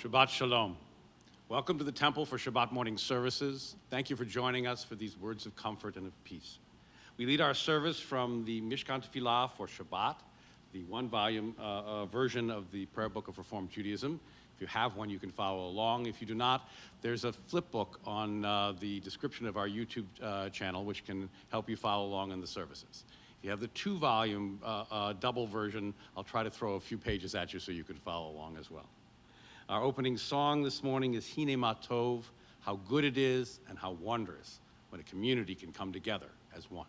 Shabbat Shalom. Welcome to the temple for Shabbat morning services. Thank you for joining us for these words of comfort and of peace. We lead our service from the Mishkan Tefillah for Shabbat, the one-volume version of the Prayer Book of Reform Judaism. If you have one, you can follow along. If you do not, there's a flip book on the description of our YouTube channel, which can help you follow along in the services. If you have the two-volume double version, I'll try to throw a few pages at you so you can follow along as well. Our opening song this morning is Hine Ma Tov, how good it is and how wondrous when a community can come together as one.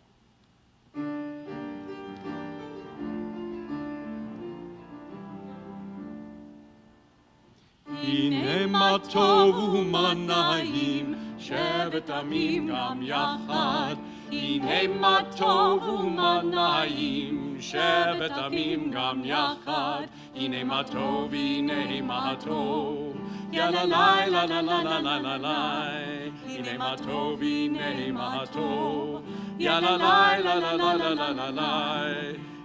Hine ma tovu ma naim, shevet amim gam yachad. Hine ma tovu ma naim, shevet amim gam yachad. Hine ma tov, hine ma tov, ya la la la la la la la la la. Hine ma tov, hine ma tov, ya la la la la la la la la la.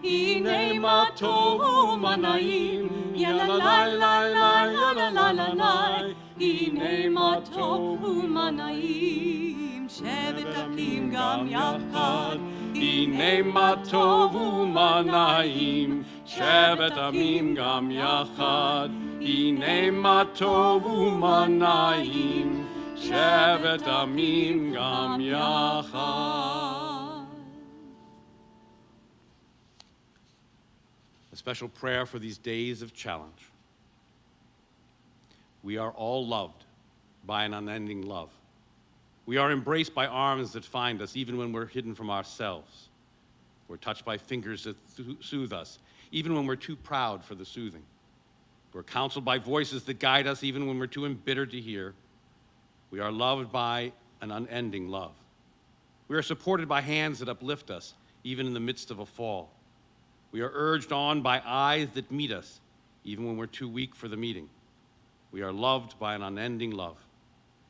Hine ma tovu ma naim, ya la la la la la la la la la. Hine ma tovu ma naim, shevet achim gam yachad. Hine ma tovu ma naim, shevet amim gam yachad. Hine ma tovu ma naim, shevet amim gam yachad. A special prayer for these days of challenge. We are all loved by an unending love. We are embraced by arms that find us even when we're hidden from ourselves. We're touched by fingers that soothe us, even when we're too proud for the soothing. We're counseled by voices that guide us even when we're too embittered to hear. We are loved by an unending love. We are supported by hands that uplift us, even in the midst of a fall. We are urged on by eyes that meet us, even when we're too weak for the meeting. We are loved by an unending love.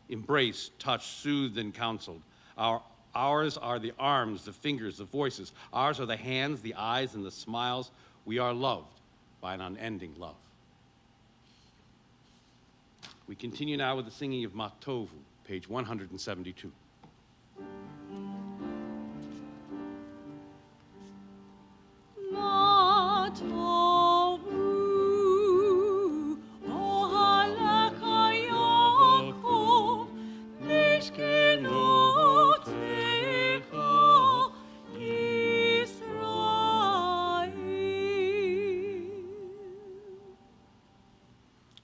Embraced, touched, soothed, and counseled. Ours are the arms, the fingers, the voices. Ours are the hands, the eyes, and the smiles. We are loved by an unending love. We continue now with the singing of Ma Tovu, page 172. Ma tovu, ohalaka Yaakov, mishkenotecha Yisrael.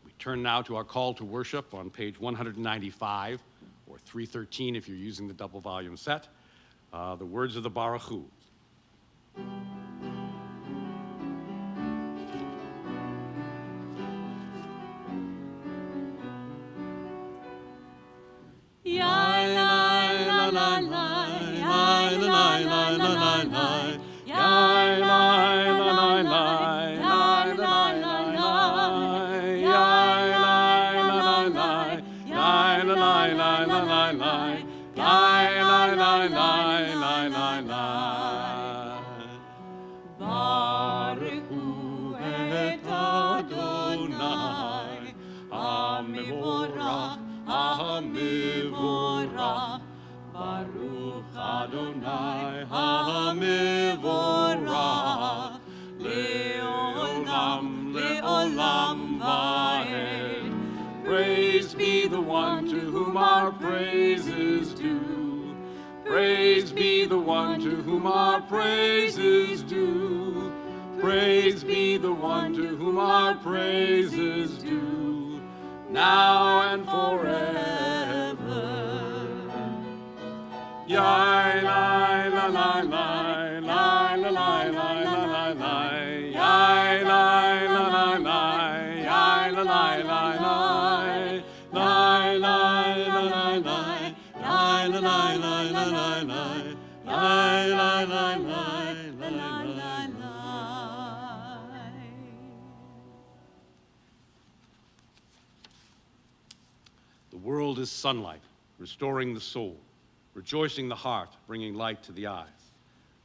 We turn now to our call to worship on page 195, or 313 if you're using the double volume set. The words of the Baruch Hu. Adonai HaMevorach Le'olam, Le'olam Va'ed. Praise be the one to whom our praise is due. Praise be the one to whom our praise is due. Praise be the one to whom our praise is due, now and forever. Yai lai la la lai, lai la lai lai la la lai, yai lai la la lai, yai la lai lai lai, lai lai la la lai, lai la lai lai la la lai, lai lai lai lai la la lai. The world is sunlight, restoring the soul, rejoicing the heart, bringing light to the eyes.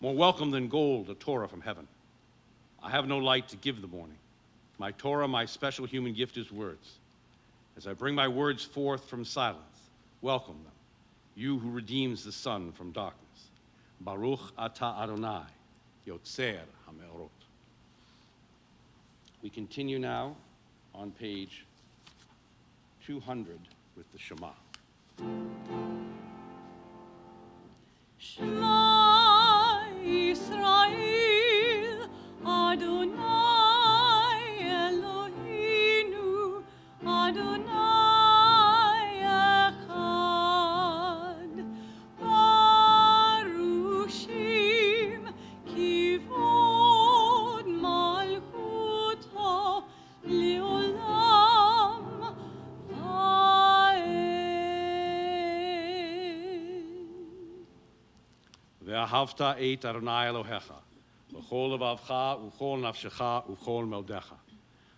More welcome than gold, a Torah from heaven. I have no light to give the morning. My Torah, my special human gift, is words. As I bring my words forth from silence, welcome them, you who redeems the sun from darkness. Baruch atah Adonai, Yotzer HaMeorot. We continue now on page 200 with the Shema. Shema Yisrael, Adonai Eloheinu, Adonai Echad. Baruch Shem Kivod Malchuto Leolam Vaed. Ve'ahavta et Adonai Elohecha, v'chol levavcha, u'chol nafshecha, u'chol meldecha.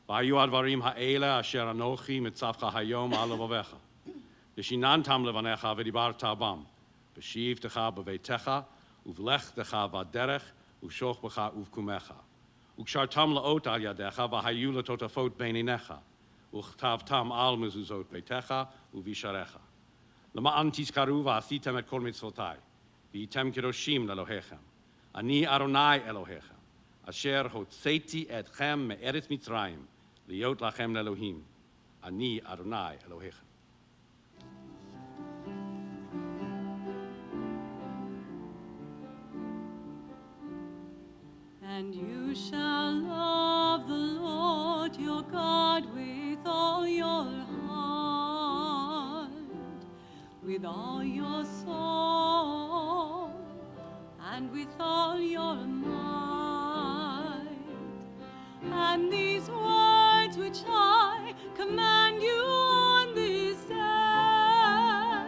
V'hayu advarim ha'ele asher anochi mitzavcha hayom al levavecha. V'shinantam levanecha v'dibarta bam. V'shivtecha b'veitecha, uvlechtecha v'derech, u'shochbecha uvkumecha. U'kshartam la'ot al yadecha, v'hayu letotafot beinenecha. U'chtavtam al mezuzot beitecha, u'visharecha. Lema'an tizkaru v'athitem et kol mitzvotai. V'item kiroshim lelohechem. Ani Adonai Elohechem. Asher hotzeti etchem me'eretz Mitzrayim. Liot lachem lelohim. Ani Adonai Elohechem. And you shall love the Lord your God with all your heart, with all your soul, and with all your might. And these words which I command you on this day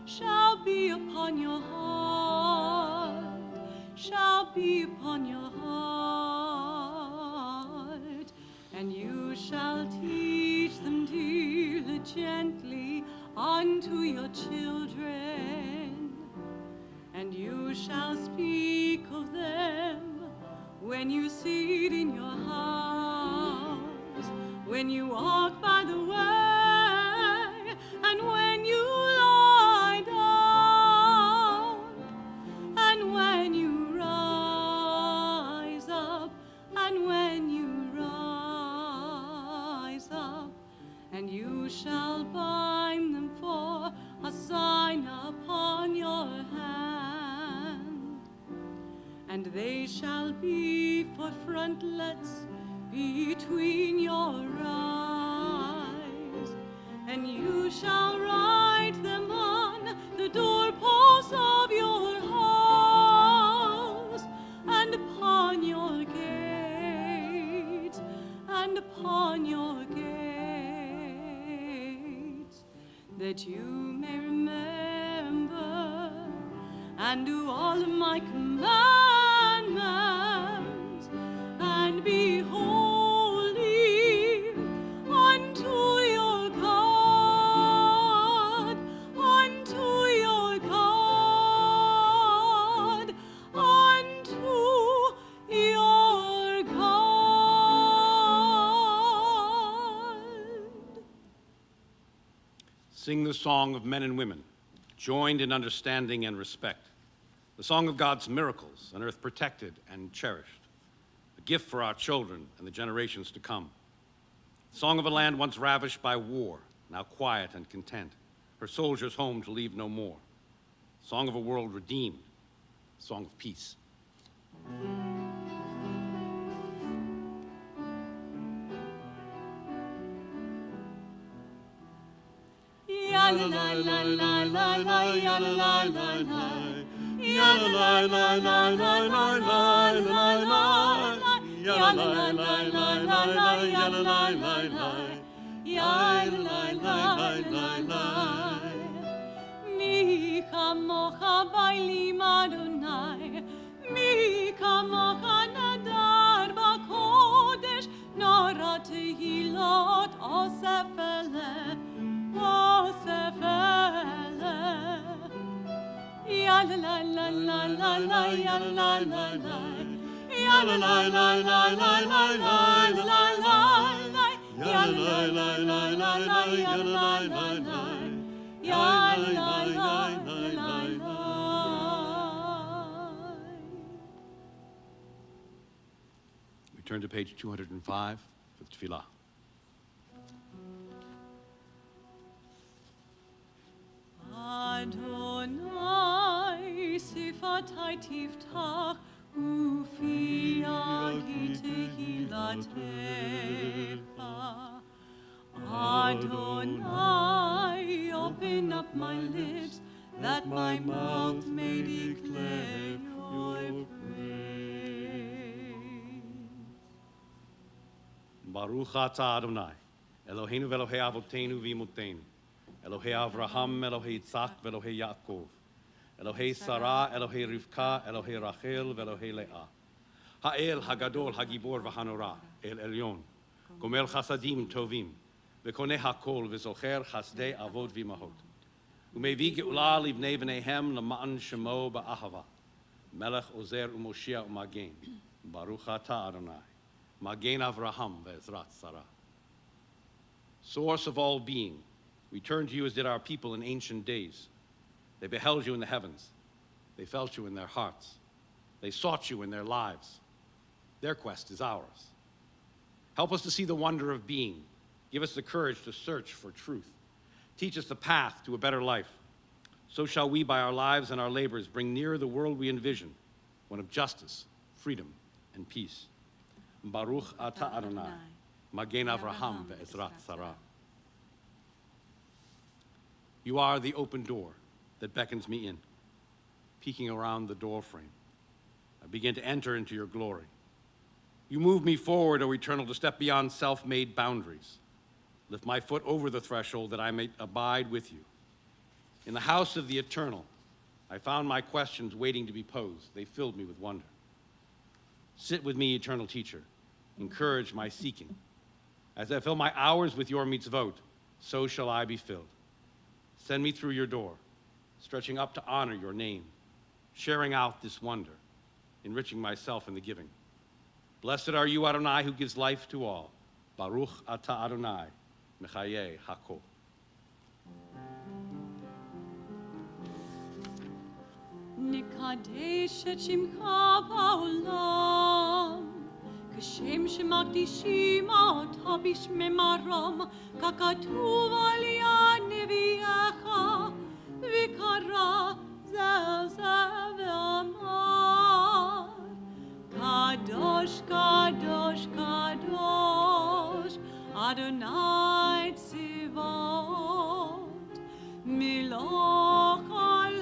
shall be upon your heart, shall be upon your heart, and you shall teach them diligently unto your children, and you shall speak of them when you sit in your house, when you walk by the way, and when you lie down, and when you rise up, and when you rise up, and you shall bind them for a sign upon your hand, and they shall be for frontlets between your eyes, and you shall write them on the doorposts of your house, and upon your gates, and upon your gates, that you may remember and do all of my commandments, and be holy unto your God, unto your God, unto your God. Sing the song of men and women, joined in understanding and respect. The song of God's miracles, an earth protected and cherished. A gift for our children and the generations to come. The song of a land once ravished by war, now quiet and content. Her soldiers home to leave no more. Song of a world redeemed. Song of peace. Ya la la la la la la, ya la la la la, ya la la la la la la la la, ya la la la la la la, ya la la la la, ya la la la la. Mi kamocha bailim Adonai, mi kamocha nadar b'kodesh, nara tehilot osefele. Ya la la la la la la, ya la la la la, ya la la la la la la la la la, ya la la la la la la, ya We turn to page 205 for the tefillah. Adonai sifatai tiftach ufi tehilatecha. Adonai, open up my lips, that my mouth may declare your praise. Baruch atah Adonai, Eloheinu ve'Elohei avotenu v'imotenu, Elohei Avraham, Elohei Yitzhak, ve'Elohei Yaakov, Elohei Sarah, Elohei Rivka, Elohei Rachel, ve'Elohei Leah. Ha'el hagadol hagibor v'hanora, El Elyon, gomel chasadim tovim, ve'koneh hakol v'zocher chasdei avot v'imahot. Umevi geula livnei v'neihem l'ma'an shemo ba'ahava, melech ozer u'moshia u'magen, Baruch atah Adonai, Magen Avraham ve'ezrat Sarah. Source of all being, we turn to you as did our people in ancient days. They beheld you in the heavens. They felt you in their hearts. They sought you in their lives. Their quest is ours. Help us to see the wonder of being. Give us the courage to search for truth. Teach us the path to a better life. So shall we, by our lives and our labors, bring nearer the world we envision, one of justice, freedom, and peace. Baruch atah Adonai, Magen Avraham ve'ezrat Sarah. You are the open door that beckons me in, peeking around the door frame. I begin to enter into your glory. You move me forward, O Eternal, to step beyond self-made boundaries. Lift my foot over the threshold that I may abide with you. In the house of the Eternal, I found my questions waiting to be posed. They filled me with wonder. Sit with me, Eternal Teacher. Encourage my seeking. As I fill my hours with your mitzvot, so shall I be filled. Send me through your door, stretching up to honor your name, sharing out this wonder, enriching myself in the giving. Blessed are you, Adonai, who gives life to all. Baruch atah Adonai, mechayeh hakol. נקדש את שמך בעולם, כשם שמקדישים אותך בשמי מרום, ככתוב על יד נביאך, וקרא זה ואמר, קדוש, קדוש, קדוש, אדוני צבאות, מלוך על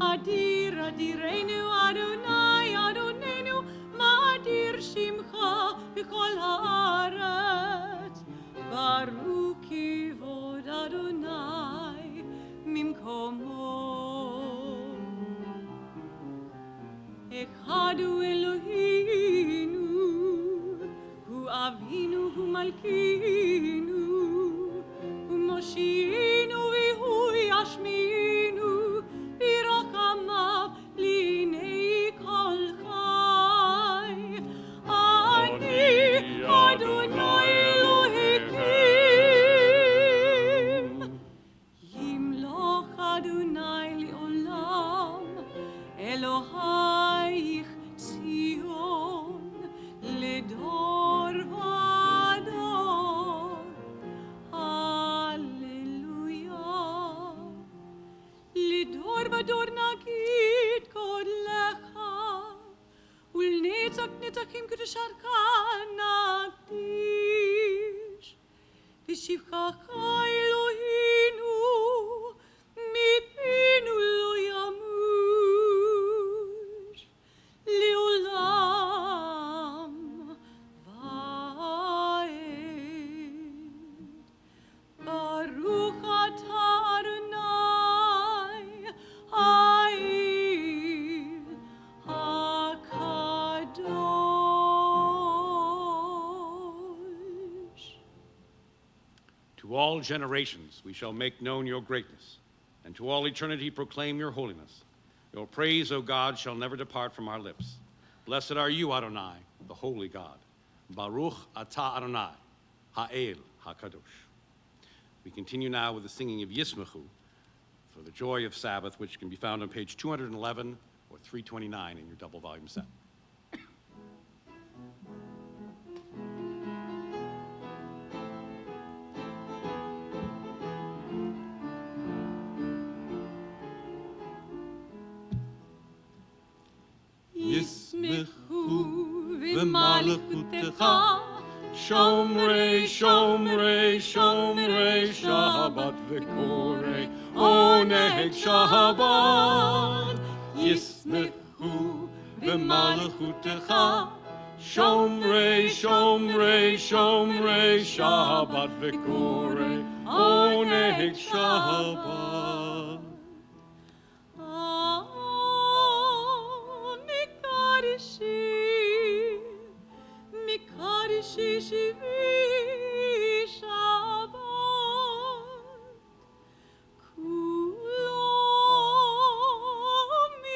Adir, adirenu, Adonai, Adonenu, ma'adir shimcha b'chol haaretz. Baruch kivod Adonai mimkomo. Echad hu Eloheinu, hu avinu, hu malkinu, hu moshiinu, v'hu yashminu. נצחים קדושתך נקדיש, בשבחך אלוהינו, מפינו לא ימוש, לעולם ועד. ברוך אתה אדוני, האל הקדוש. To all generations we shall make known your greatness, and to all eternity proclaim your holiness. Your praise, O God, shall never depart from our lips. Blessed are you, Adonai, the holy God. Baruch atah Adonai, ha'el ha'kadosh. We continue now with the singing of Yismechu, for the joy of Sabbath, which can be found on page 211 or 329 in your double volume set. Yismechu v'malchutecha Shomrei, Shomrei, Shomrei Shabbat v'korei Oneg Shabbat Yismechu v'malchutecha Shomrei, Shomrei, Shomrei Shabbat v'korei Oneg Shabbat Mikarishi Shivi Shabbat Kulom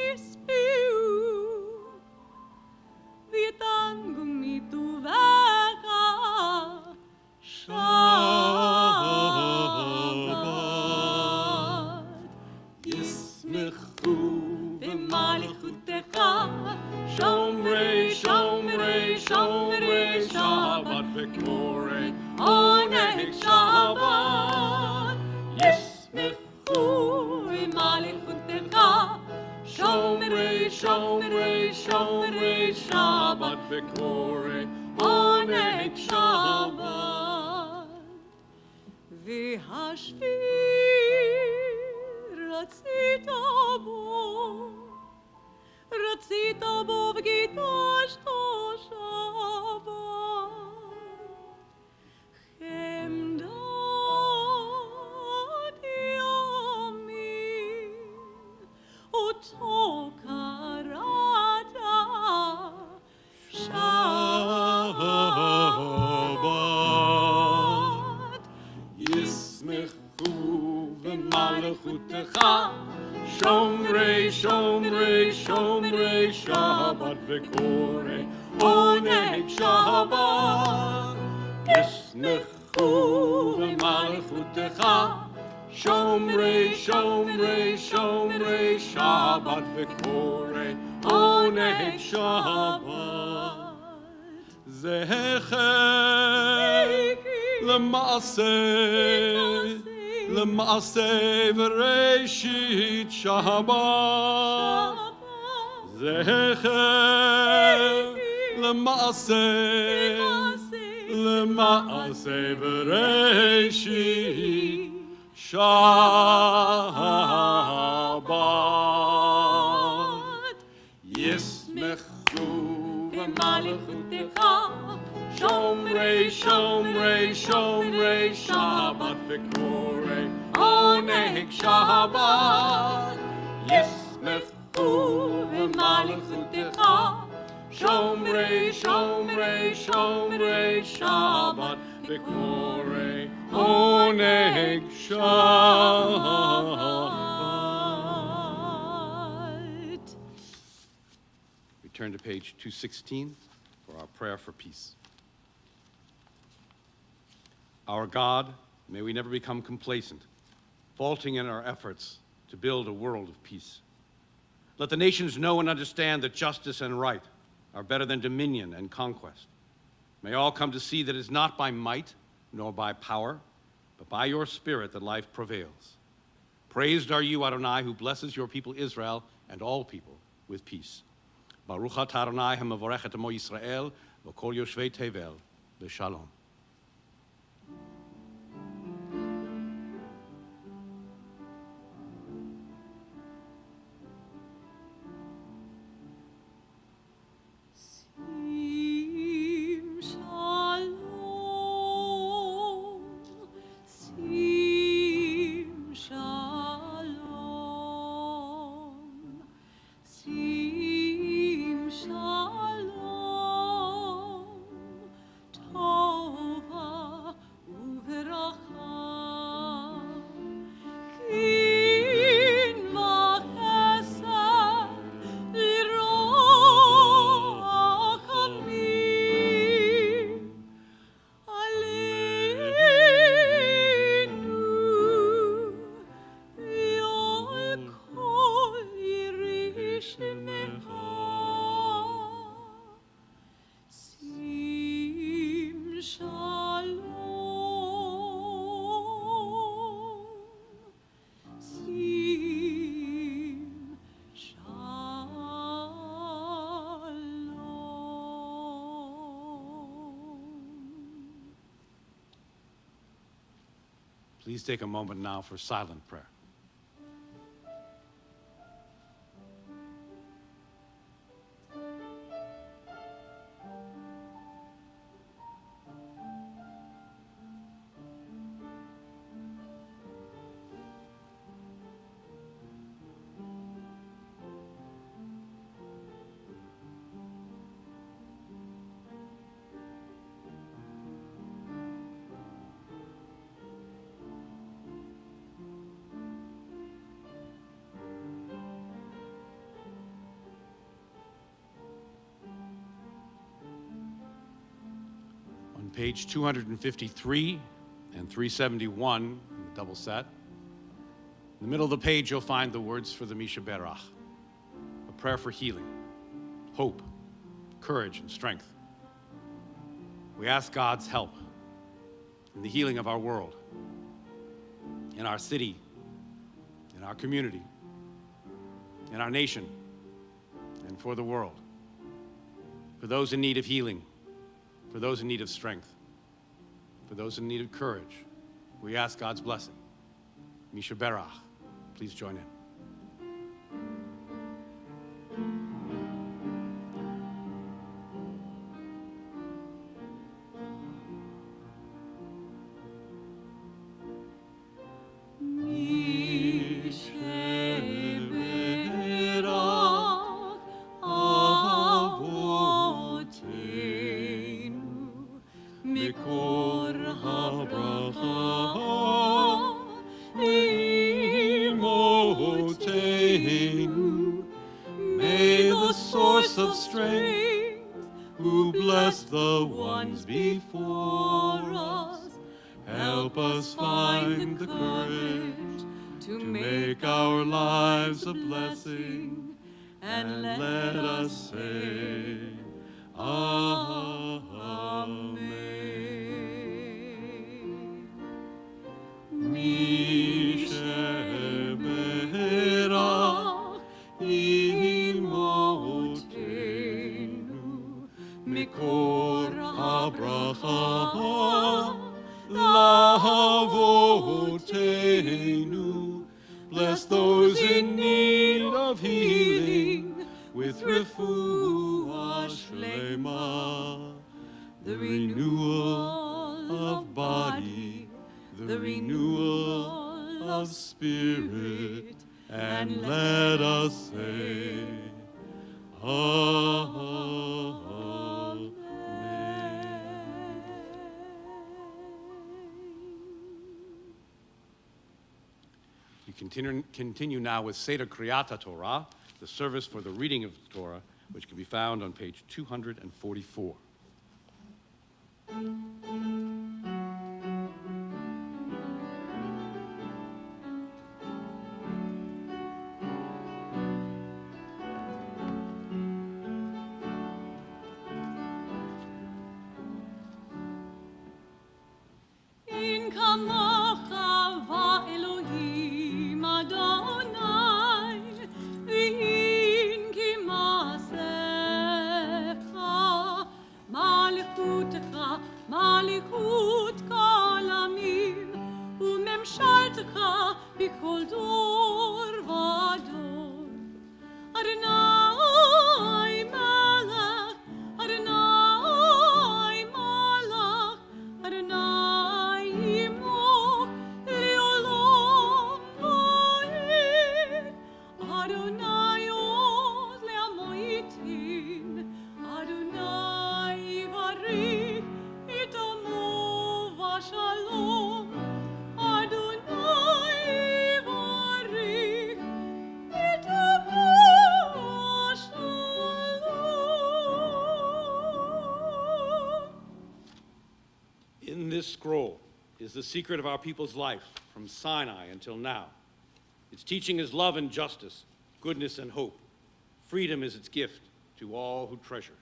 Ispiu Vitangu Mituveka Shabbat Yismechu V'malichutecha Shomrei, Shomrei, Shomrei Shabbat v'korei Oneg Shabbat Yismechu v'malichutecha Shomrei, Shomrei, Shomrei Shabbat v'korei Oneg Shabbat V'hashvir ratzita bo v'gitoshto Shabbat Chemdad yamim Oto karata Shabbat Yismechu v'malchutecha Shomrei, Shomrei, Shomrei Shabbat v'korei Oneg Shabbat Yismechu v'malchutecha Shomrei, Shomrei, Shomrei Shabbat v'korei Oneg Shabbat Zecher L'maaseh L'maaseh v'reishit Shabbat Zecher L'maaseh v'reishit Shabbat Yismechu v'malchutecha Shomrei, Shomrei, Shomrei Shabbat v'korei Oneg Shabbat Yismechu v'malchutecha Shomrei, Shomrei, Shomrei Shabbat v'korei Oneg Shabbat. We turn to page 216 for our prayer for peace. Our God, may we never become complacent, faltering in our efforts to build a world of peace. Let the nations know and understand that justice and right are better than dominion and conquest. May all come to see that it is not by might nor by power, but by your Spirit that life prevails. Praised are you, Adonai, who blesses your people Israel and all people with peace. Baruch atah Adonai ha'mavorech et amo Yisrael v'kol yoshvei tevel v'shalom. Sim shalom, Please take a moment now for silent prayer. On page 253 and 371 in the double set, in the middle of the page you'll find the words for the Misha Berach, a prayer for healing, hope, courage, and strength. We ask God's help in the healing of our world, in our city, in our community, in our nation, and for the world, for those in need of healing, for those in need of strength, for those in need of courage. We ask God's blessing. Misha Berach, please join in. May the source of strength, who blessed the ones before us, help us find the courage to make our lives a blessing, and let us say, Amen. Mishe Berach Imotenu Mikor HaBracha Lavotenu. Bless those in need of healing with refuah shlema, the renewal of body, the renewal of spirit, and let us say, Amen. We continue now with Seder Kriyat Torah, the service for the reading of the Torah, which can be found on page 244. In kamocha va Elohim Adonai, in ki maasecha, malchutecha, malichut kalamim, umemshaltecha b'chol dor v'dor. Adonai melech, Adonai malach, Adonai imoch leolam va'ed. Adonai oz le'amoitim, Adonai yivarich et amo v'shalom. Adonai yivarich et amo v'shalom. In this scroll is the secret of our people's life from Sinai until now. Its teaching is love and justice, goodness and hope. Freedom is its gift to all who treasure it.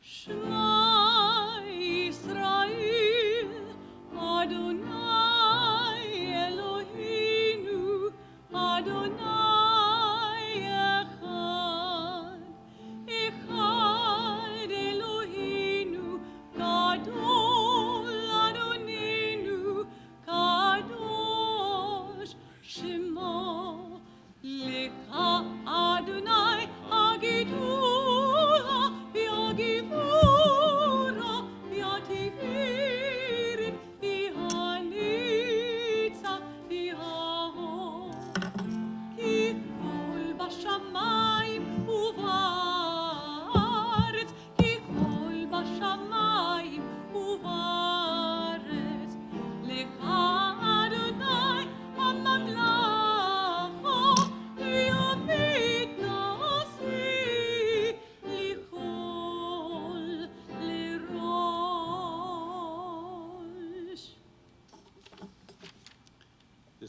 Shema Yisrael, Adonai Eloheinu, Adonai Echad. Echad Eloheinu, Gadol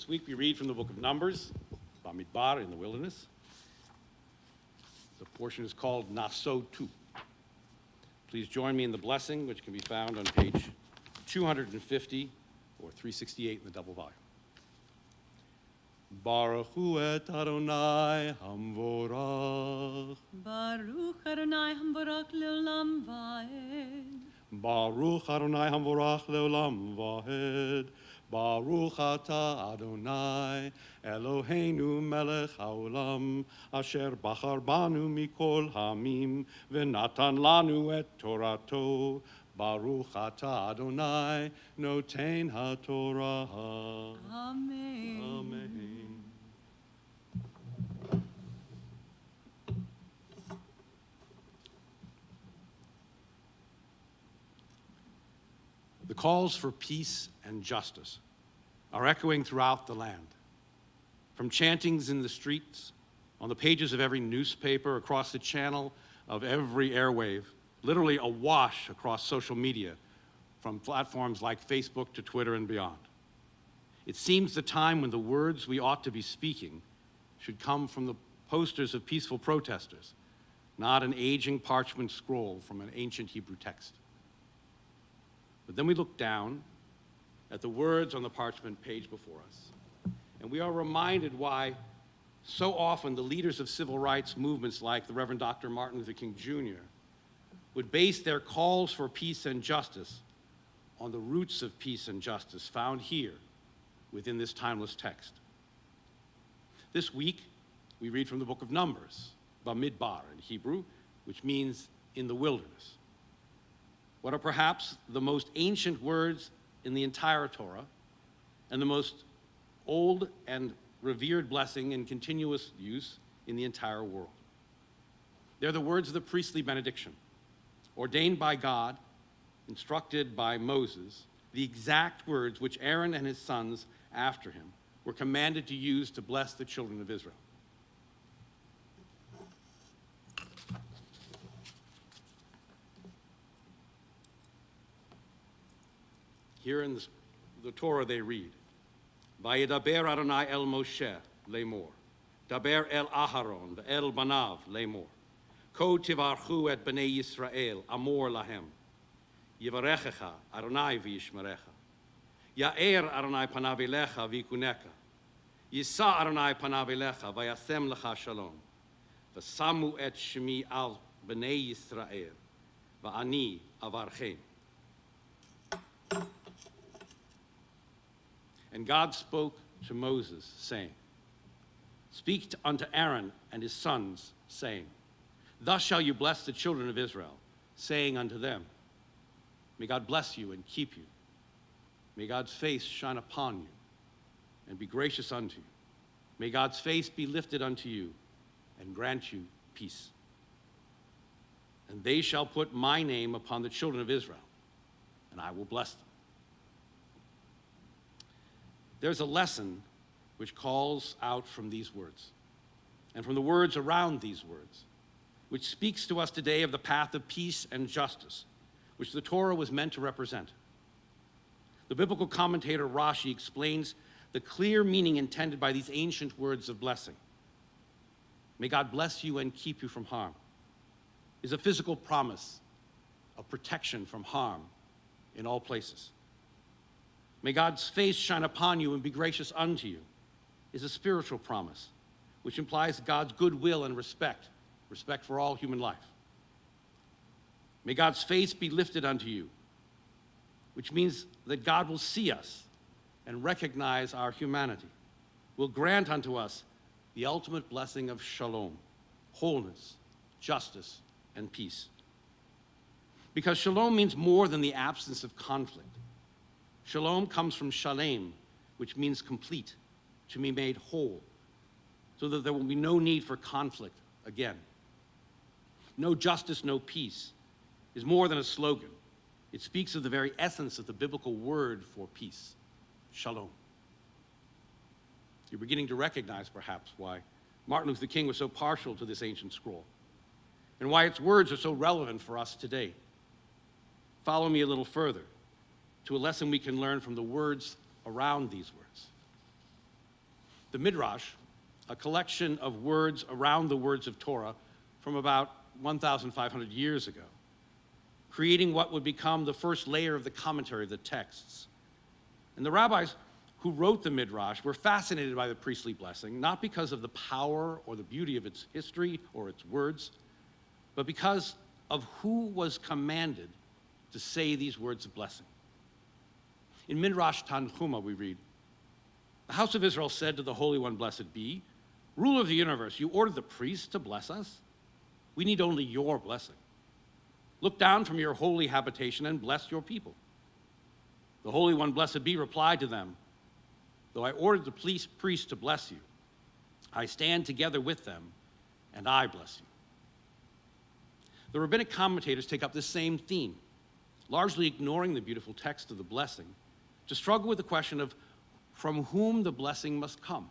week we read from the book of Numbers, Bamidbar in the wilderness. The portion is called Naso Tu. Please join me in the blessing, which can be found on page 250 or 368 in the double volume. Baruch hu et Adonai hamvorach. Baruch Adonai hambarak leolam vaed. Baruch Adonai hamvorach leolam vahed. Baruch atah Adonai Eloheinu melech haolam asher bachar banu mikol hamim v'natan lanu et torato. Baruch atah Adonai noten haTorah. Amen. Amen. The calls for peace and justice are echoing throughout the land. From chantings in the streets, on the pages of every newspaper, across the channel of every airwave, literally awash across social media, from platforms like Facebook to Twitter and beyond. It seems the time when the words we ought to be speaking should come from the posters of peaceful protesters, not an aging parchment scroll from an ancient Hebrew text. But then we look down at the words on the parchment page before us, and we are reminded why so often the leaders of civil rights movements like the Reverend Dr. Martin Luther King Jr. would base their calls for peace and justice on the roots of peace and justice found here within this timeless text. This week, we read from the book of Numbers, Bamidbar in Hebrew, which means in the wilderness. What are perhaps the most ancient words in the entire Torah and the most old and revered blessing in continuous use in the entire world. They're the words of the priestly benediction, ordained by God, instructed by Moses, the exact words which Aaron and his sons after him were commanded to use to bless the children of Israel. Here in the Torah they read, Vayedaber Adonai el Moshe lemor, Daber el Aharon ve'el banav lemor, Ko tivarchu et bnei Yisrael amor lahem, Yivarechecha Adonai v'yishmerecha, Ya'er Adonai panav elecha v'yikuneka, Yisa Adonai panav elecha v'yasem lecha shalom, V'samu et shemi al bnei Yisrael, V'ani avarchem. And God spoke to Moses, saying, Speak unto Aaron and his sons, saying, Thus shall you bless the children of Israel, saying unto them, May God bless you and keep you. May God's face shine upon you and be gracious unto you. May God's face be lifted unto you and grant you peace. And they shall put my name upon the children of Israel, and I will bless them. There's a lesson which calls out from these words and from the words around these words, which speaks to us today of the path of peace and justice, which the Torah was meant to represent. The biblical commentator Rashi explains the clear meaning intended by these ancient words of blessing. May God bless you and keep you from harm is a physical promise of protection from harm in all places. May God's face shine upon you and be gracious unto you is a spiritual promise, which implies God's goodwill and respect for all human life. May God's face be lifted unto you, which means that God will see us and recognize our humanity, will grant unto us the ultimate blessing of shalom, wholeness, justice, and peace. Because shalom means more than the absence of conflict. Shalom comes from shalem, which means complete, to be made whole, so that there will be no need for conflict again. No justice, no peace is more than a slogan. It speaks of the very essence of the biblical word for peace, shalom. You're beginning to recognize, perhaps, why Martin Luther King was so partial to this ancient scroll, and why its words are so relevant for us today. Follow me a little further to a lesson we can learn from the words around these words. The Midrash, a collection of words around the words of Torah from about 1,500 years ago, creating what would become the first layer of the commentary of the texts. And the rabbis who wrote the Midrash were fascinated by the priestly blessing, not because of the power or the beauty of its history or its words, but because of who was commanded to say these words of blessing. In Midrash Tanhuma we read, "The house of Israel said to the Holy One, blessed be, ruler of the universe, you ordered the priests to bless us? We need only your blessing. Look down from your holy habitation and bless your people." The Holy One, blessed be, replied to them, "Though I ordered the priests to bless you, I stand together with them, and I bless you." The rabbinic commentators take up this same theme, largely ignoring the beautiful text of the blessing, to struggle with the question of from whom the blessing must come.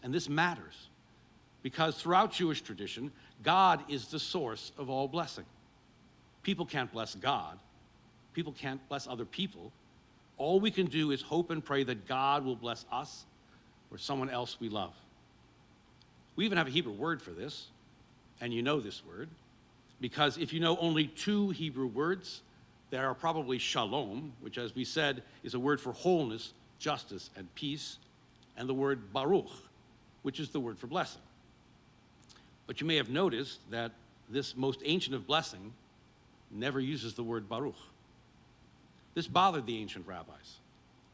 And this matters, because throughout Jewish tradition, God is the source of all blessing. People can't bless God. People can't bless other people. All we can do is hope and pray that God will bless us or someone else we love. We even have a Hebrew word for this, and you know this word, because if you know only two Hebrew words, there are probably shalom, which, as we said, is a word for wholeness, justice, and peace, and the word baruch, which is the word for blessing. But you may have noticed that this most ancient of blessing never uses the word baruch. This bothered the ancient rabbis,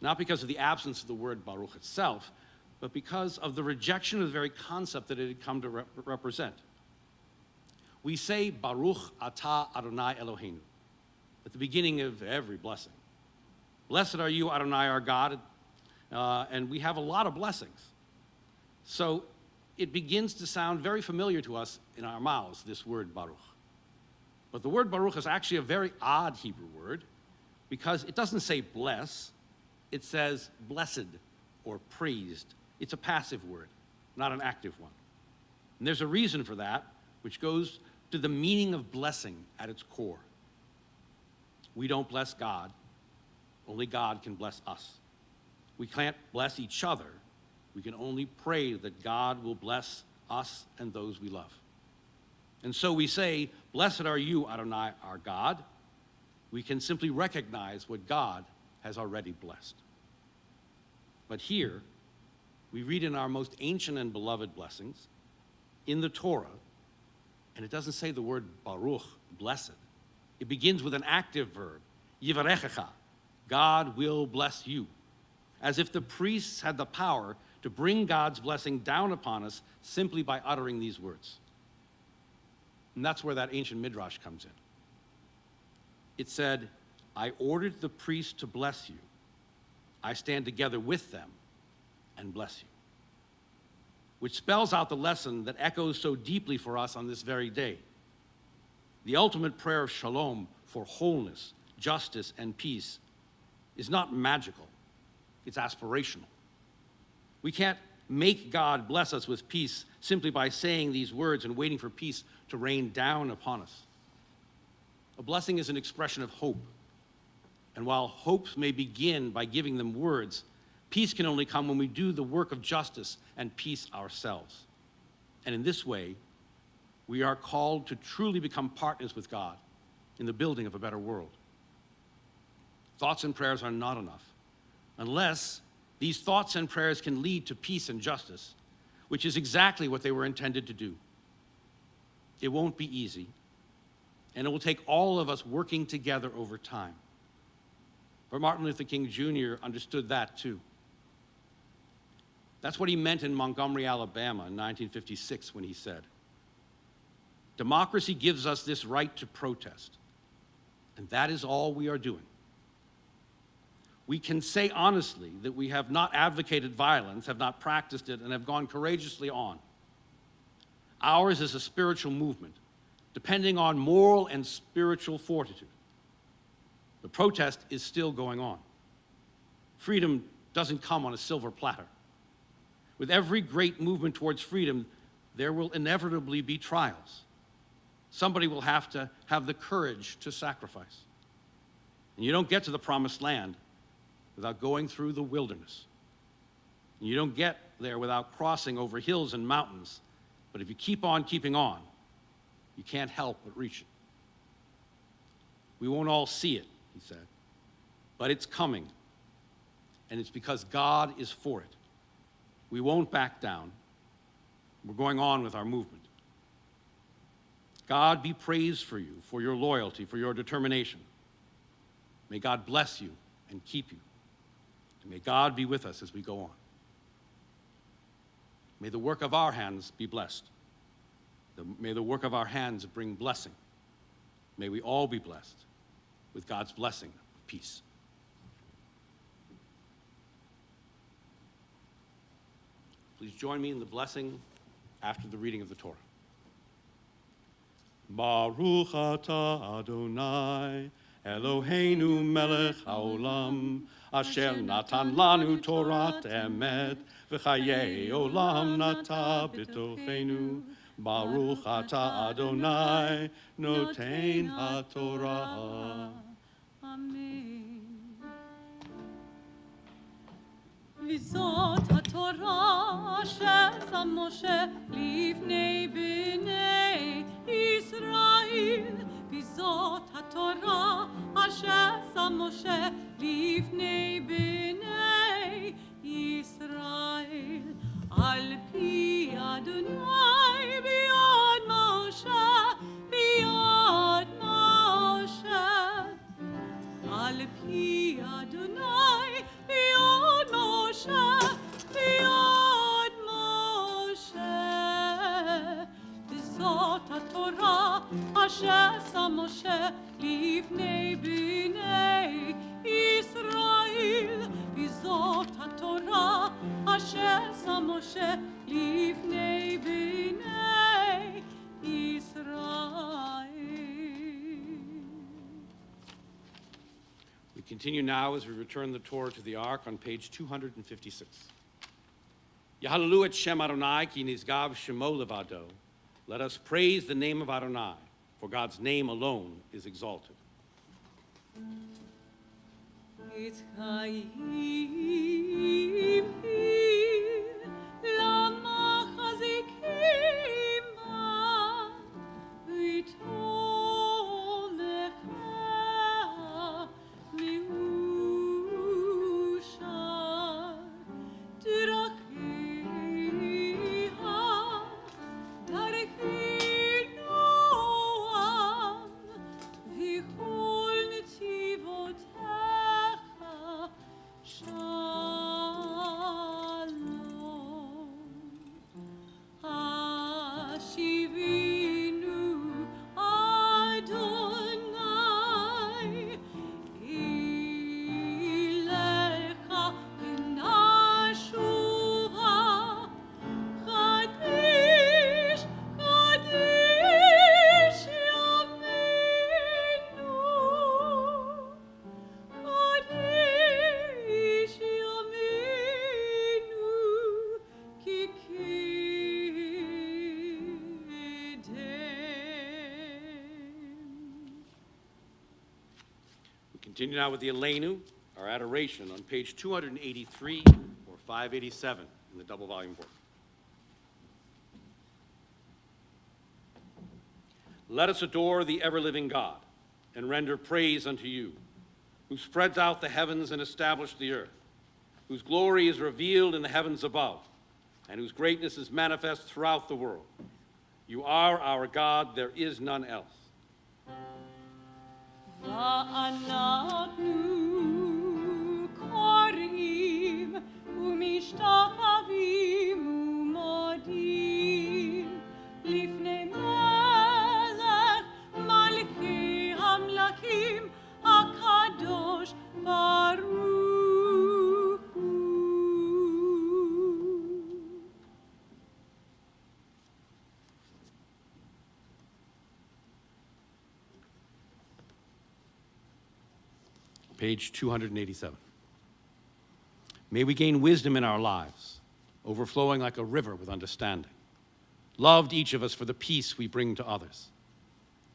not because of the absence of the word baruch itself, but because of the rejection of the very concept that it had come to represent. We say Baruch atah Adonai Eloheinu at the beginning of every blessing. Blessed are you, Adonai, our God, and we have a lot of blessings. So it begins to sound very familiar to us in our mouths, this word Baruch. But the word Baruch is actually a very odd Hebrew word because it doesn't say bless, it says blessed or praised. It's a passive word, not an active one. And there's a reason for that, which goes to the meaning of blessing at its core. We don't bless God. Only God can bless us. We can't bless each other. We can only pray that God will bless us and those we love. And so we say, blessed are you, Adonai, our God. We can simply recognize what God has already blessed. But here, we read in our most ancient and beloved blessings, in the Torah, and it doesn't say the word Baruch, blessed. It begins with an active verb, Yivarechecha, God will bless you, as if the priests had the power to bring God's blessing down upon us simply by uttering these words. And that's where that ancient midrash comes in. It said, I ordered the priests to bless you. I stand together with them and bless you. Which spells out the lesson that echoes so deeply for us on this very day. The ultimate prayer of shalom for wholeness, justice, and peace is not magical. It's aspirational. We can't make God bless us with peace simply by saying these words and waiting for peace to rain down upon us. A blessing is an expression of hope. And while hopes may begin by giving them words, peace can only come when we do the work of justice and peace ourselves. And in this way, we are called to truly become partners with God in the building of a better world. Thoughts and prayers are not enough unless these thoughts and prayers can lead to peace and justice, which is exactly what they were intended to do. It won't be easy, and it will take all of us working together over time. But Martin Luther King Jr. understood that too. That's what he meant in Montgomery, Alabama in 1956 when he said, democracy gives us this right to protest, and that is all we are doing. We can say honestly that we have not advocated violence, have not practiced it, and have gone courageously on. Ours is a spiritual movement, depending on moral and spiritual fortitude. The protest is still going on. Freedom doesn't come on a silver platter. With every great movement towards freedom, there will inevitably be trials. Somebody will have to have the courage to sacrifice. And you don't get to the promised land without going through the wilderness. And you don't get there without crossing over hills and mountains, but if you keep on keeping on, you can't help but reach it. We won't all see it, he said, but it's coming, and it's because God is for it. We won't back down. We're going on with our movement. God be praised for you, for your loyalty, for your determination. May God bless you and keep you. And may God be with us as we go on. May the work of our hands be blessed. May the work of our hands bring blessing. May we all be blessed with God's blessing of peace. Please join me in the blessing after the reading of the Torah. Baruch atah Adonai, Eloheinu melech haolam, asher natan lanu Torat emet, v'chayei olam nata b'tochenu. Baruch atah Adonai, noten haTorah. Amen. וזאת התורה אשר שם משה לפני בני ישראל. וזאת התורה אשר שם משה לפני בני ישראל. על פי אדוני ביד משה, ביד משה. על פי אדוני ביד משה, ביד משה. וזאת התורה אשר שם משה לפני בני ישראל. וזאת התורה אשר שם משה לפני בני ישראל. We continue now as we return the Torah to the Ark on page 256. Yahalelu et Shem Adonai ki nizgav shemo levado. Let us praise the name of Adonai, for God's name alone is exalted. את חיים למחזיקים בה, ותומך מאושר. דרכיה דרכי נועם, וכל נתיבותיך שלום. השיבינו אדוני אליך ונשובה. קדיש קדיש ימינו, קדיש ימינו כי קדם. We continue now with the Aleinu, our adoration, on page 283 or 587 in the double volume book. Let us adore the ever-living God and render praise unto you, who spreads out the heavens and established the earth, whose glory is revealed in the heavens above, and whose greatness is manifest throughout the world. You are our God, there is none else. ואנחנו קוראים ומשתחווים ומודים לפני מלך מלכי המלכים הקדוש ברוך הוא. Page 287. May we gain wisdom in our lives, overflowing like a river with understanding. Loved each of us for the peace we bring to others.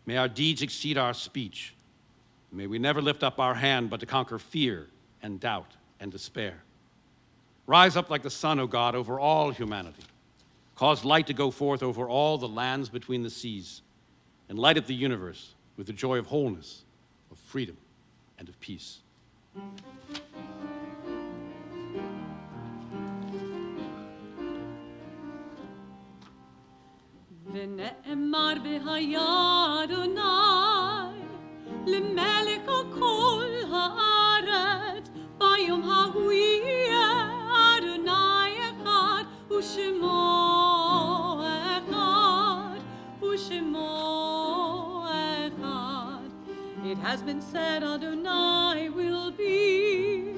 May our deeds exceed our speech. May we never lift up our hand but to conquer fear and doubt and despair. Rise up like the sun, O God, over all humanity. Cause light to go forth over all the lands between the seas, and light up the universe with the joy of wholeness, of freedom, and of peace. ונאמר והיה אדוני למלך על כל הארץ ביום ההוא יהיה אדוני אחד ושמו אחד ושמו אחד. It has been said Adonai will be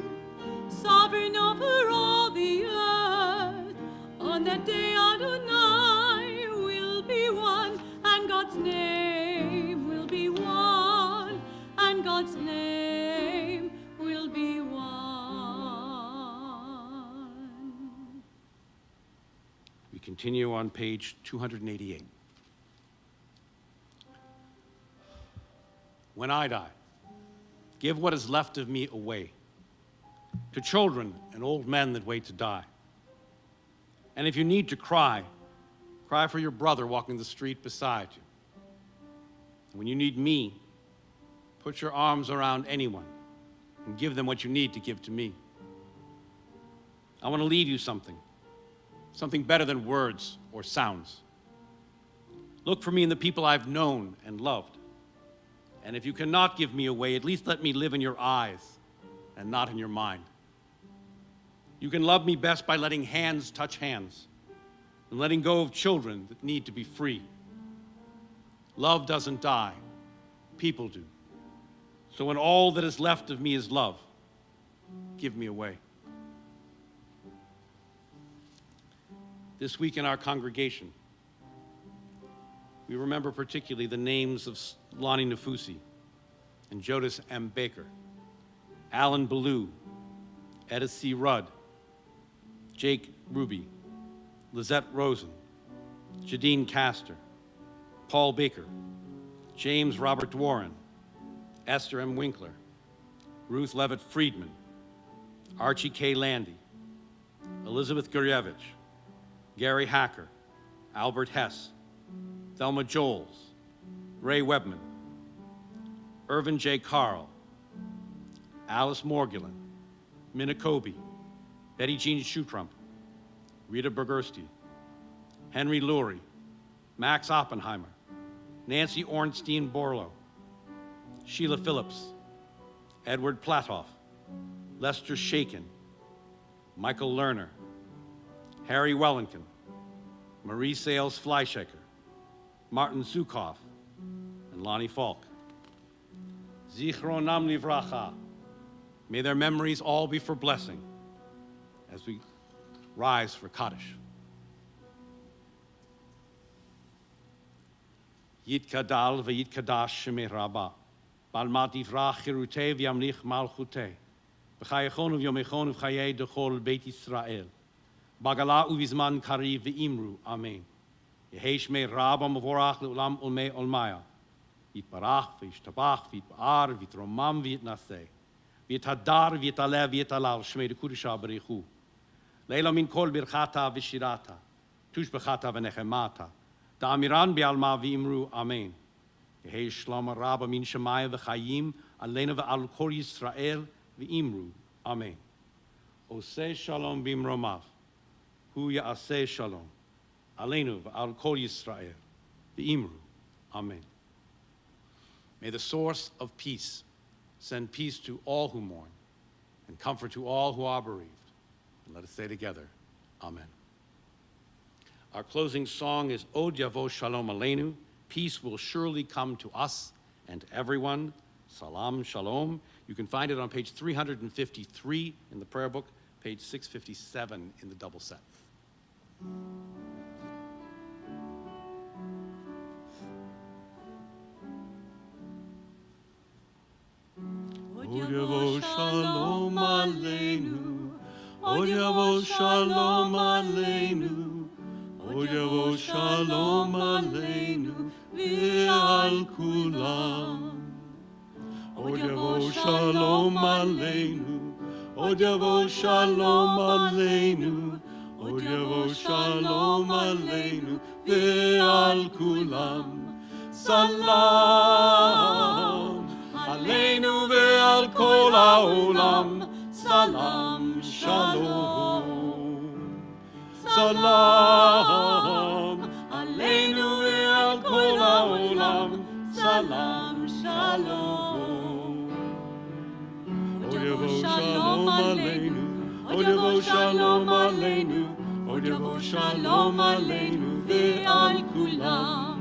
sovereign over all the earth. On that day Adonai will be one, and God's name will be one, and God's name will be one. We continue on page 288. When I die, give what is left of me away to children and old men that wait to die. And if you need to cry, cry for your brother walking the street beside you. When you need me, put your arms around anyone and give them what you need to give to me. I want to leave you something better than words or sounds. Look for me in the people I've known and loved. And if you cannot give me away, at least let me live in your eyes and not in your mind. You can love me best by letting hands touch hands and letting go of children that need to be free. Love doesn't die, people do. So when all that is left of me is love, give me away. This week in our congregation, we remember particularly the names of Lonnie Nafusi and Jodas M. Baker, Alan Bellew, Etta C. Rudd, Jake Ruby, Lizette Rosen, Jadine Castor, Paul Baker, James Robert Warren, Esther M. Winkler, Ruth Levitt Friedman, Archie K. Landy, Elizabeth Gurevich, Gary Hacker, Albert Hess, Thelma Joels, Ray Webman, Irvin J. Carl, Alice Morgulin, Minna Kobe, Betty Jean Schutrump, Rita Bergersti, Henry Lurie, Max Oppenheimer, Nancy Ornstein Berlow, Sheila Phillips, Edward Platoff, Lester Shakin, Michael Lerner, Harry Wellington, Marie Sales Fleischecker, Martin Zukoff, and Lonnie Falk. Zichronam livracha. May their memories all be for blessing as we rise for Kaddish. Yitkadal v'yitkadash shemei Rabbah. Balmat yivrach chirutei v'yamlich malchutei. V'chayechonu v'yomechonu v'chayei dechol Beit Yisrael. Bagala uvizman kariv v'imru. Amen. Yehesh me Rabbah mavorach le'ulam olmei olmaya. Yitbarach v'yishtabach v'yitba'ar v'yitromam v'yitnaseh. V'yitadar v'yitaleh v'yitalal shmei dekudusha b'reichu. Leila min kol birchata v'shirata. Tushbechata v'nechemata. Da'amiran bi'alma v'imru. Amen. Yehesh shlama Rabbah min shemaya v'chayim alena v'al kol Yisrael v'imru. Amen. Oseh shalom b'imromav. Hu ya'aseh shalom. Aleinu v'al kol Yisrael v'imru. Amen. May the source of peace send peace to all who mourn and comfort to all who are bereaved. And let us say together, Amen. Our closing song is Od Yavo Shalom Aleinu. Peace will surely come to us and everyone. Salam Shalom. You can find it on page 353 in the prayer book, page 657 in the double set. Od Yavo Shalom Aleinu. Od Yavo Shalom Aleinu. Od Yavo Shalom Aleinu ve'al kulam. Od Yavo Shalom Aleinu. Od yavo shalom aleinu, Od yavo shalom aleinu, ve'al kulam. Salam aleinu ve'al kol ha'olam. Salam shalom. Salam aleinu ve'al kol ha'olam. Salam shalom. Od yavo shalom aleinu, Od yavo shalom aleinu, Od yavo shalom aleinu ve'al kulam.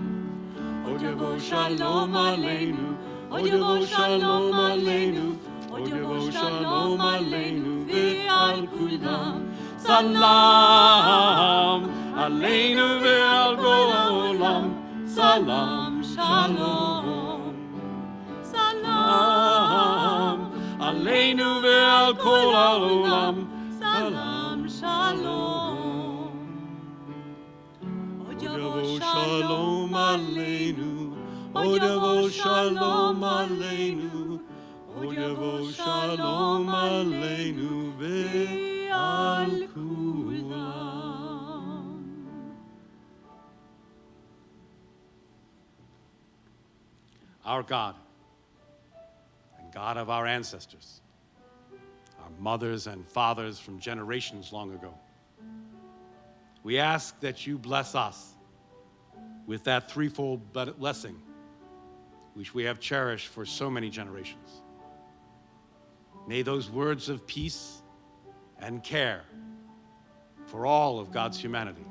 Od yavo shalom aleinu, Od yavo shalom aleinu, Od yavo shalom aleinu ve'al kulam. Salam aleinu ve'al kol ha'olam. Salam shalom. Salam aleinu ve'al kol ha'olam. Salam shalom. Od yavo shalom aleinu, Od yavo shalom aleinu, Od yavo shalom aleinu ve'al kulam. Our God, and God of our ancestors, our mothers and fathers from generations long ago, we ask that you bless us with that threefold blessing which we have cherished for so many generations. May those words of peace and care for all of God's humanity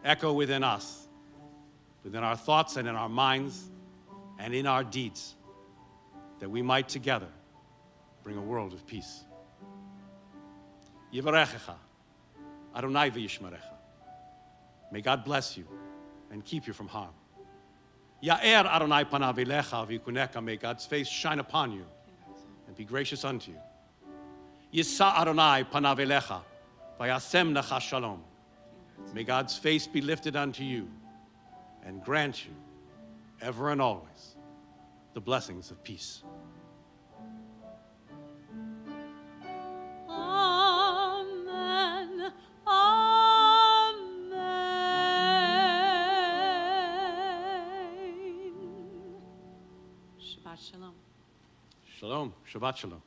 echo within us, within our thoughts and in our minds and in our deeds, that we might together bring a world of peace. Yivarechecha, Adonai v'yishmerecha. May God bless you and keep you from harm. Ya'er Adonai panav elecha v'yikuneka. May God's face shine upon you and be gracious unto you. Yisa Adonai panav elecha v'yasem lecha shalom. May God's face be lifted unto you and grant you ever and always the blessings of peace. Amen. Amen. Shabbat shalom. Shalom. Shabbat shalom.